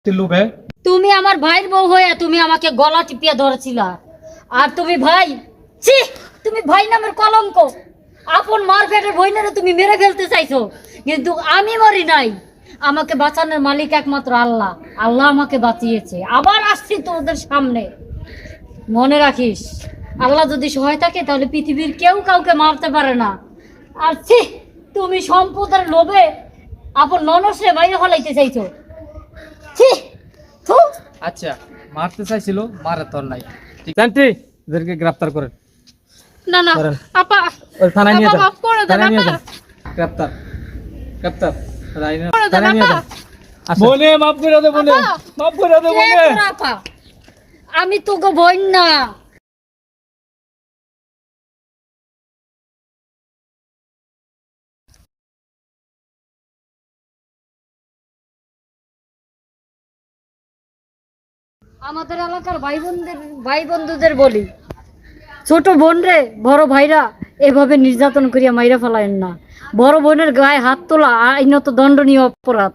লোভে তুমি আমার ভাইয়ের বউ হয়ে তুমি আমাকে গলা টিপিয়ে ধরেছিলা। আর তুমি ভাই, ছি, তুমি ভাই নামের কলঙ্ক। আপন মার পেটের বইনারে তুমি মেরে ফেলতে চাইছো, কিন্তু আমি মরি নাই। আমাকে বাঁচানোর মালিক একমাত্র আল্লাহ। আল্লাহ আমাকে বাঁচিয়েছে, আবার আসছি তোদের সামনে। মনে রাখিস, আল্লাহ যদি সহায় থাকে তাহলে পৃথিবীর কেউ কাউকে মারতে পারে না। আর ছি, তুমি সম্পদের লোভে আপন ননসরে বাইরে ফলাইতে চাইছো। ছি, থু। আচ্ছা, মারতে চাইছিল, মারে তোর নাই। ঠিক আছে, এদেরকে গ্রেফতার করেন। না না করেন। আপা, ওই থানায় নিয়ে আপা, যান, মাফ করে দেন, থানায় নিয়ে আপা। যান। গ্রেফতার, গ্রেফতার, করে দেন, থানায় নিয়ে আপা। যান। বনে মাফ করে দে, বনে আপা। মাফ করে দে, কে বনে। তোর আপা? আমি তোকে বোন না। আমাদের এলাকার ভাই বন্ধুদের বলি, ছোট বোন রে বড় ভাইরা এভাবে নির্যাতন করিয়া মাইরা ফেলায়েন না। বড় বোনের গায়ে হাত তোলা আইনত দণ্ডনীয় অপরাধ।